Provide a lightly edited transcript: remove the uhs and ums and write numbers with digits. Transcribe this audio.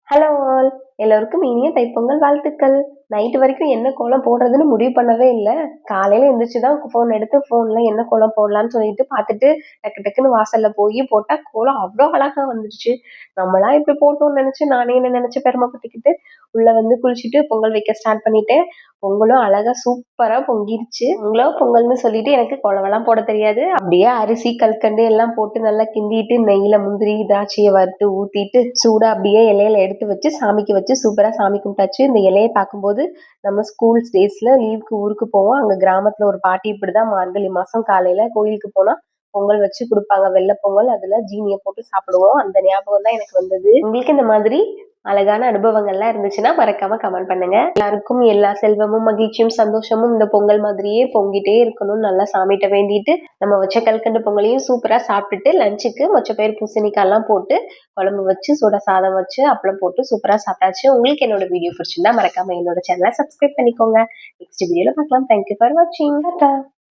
Hello all! எல்லோருக்கும் இனிய தைப்பொங்கல் வாழ்த்துக்கள். நைட்டு வரைக்கும் என்ன கோலம் போடுறதுன்னு முடிவு பண்ணவே இல்ல. காலையில எந்திரிச்சு தான் ஃபோன் எடுத்து ஃபோன்ல என்ன கோலம் போடலான்னு சொல்லிட்டு பார்த்துட்டு, டக்கு டக்குன்னு வாசல்ல போயி போட்டா கோலம் அவ்ளோ அழகா வந்துருச்சு. நம்மளா இப்படி போட்டோம்னு நெனச்சு நானே என்ன நெனச்சு பெருமைப்பட்டுக்கிட்டு, உள்ள வந்து குளிச்சுட்டு பொங்கல் வைக்க ஸ்டார்ட் பண்ணிட்டேன். பொங்கலும் அழகா சூப்பரா பொங்கிருச்சு. பொங்கல்னு சொல்லிட்டு எனக்கு கோலமெல்லாம் போட தெரியாது. அப்படியே அரிசி, கல்கண்டு எல்லாம் போட்டு நல்லா கிண்டிட்டு, நெய்யில முந்திரி, திராட்சைய வறுத்து ஊத்திட்டு, சூடா அப்படியே இலையில எடுத்து வச்சு சாமிக்கு வச்சு சூப்பரா சாமி கும்பிட்டாச்சு. இந்த இலைய பார்க்கும்போது நம்ம ஸ்கூல்ஸ் டேஸ்ல லீவுக்கு ஊருக்கு போவோம். அங்க கிராமத்துல ஒரு பாட்டி இப்படிதான் மார்கழி மாசம் காலையில கோயிலுக்கு போனா பொங்கல் வச்சு குடுப்பாங்க. வெள்ள பொங்கல். அதுல ஜீனிய போட்டு சாப்பிடுவோம். அந்த ஞாபகம் தான் எனக்கு வந்தது. உங்களுக்கு இந்த மாதிரி அழகான அனுபவங்கள்லாம் இருந்துச்சுன்னா மறக்காம கமெண்ட் பண்ணுங்க. எல்லாருக்கும் எல்லா செல்வமும், மகிழ்ச்சியும், சந்தோஷமும் இந்த பொங்கல் மாதிரியே பொங்கிட்டே இருக்கணும்னு நல்லா சாமிட்ட வேண்டிட்டு, நம்ம வச்ச கல்கண்டு பொங்கலையும் சூப்பரா சாப்பிட்டுட்டு லஞ்சுக்கு மொச்சப்பயிறு பூசணிக்காய்லாம் போட்டு குழம்பு வச்சு, சுட சாதம் வச்சு, அப்பளம் போட்டு சூப்பரா சாப்பிட்டாச்சு. உங்களுக்கு என்னோட வீடியோ பிடிச்சிருந்தா மறக்காம என்னோட சேனலை சப்ஸ்கிரைப் பண்ணிக்கோங்க. நெக்ஸ்ட் வீடியோல பார்க்கலாம். தேங்க் யூ ஃபார் வாட்சிங். டாடா.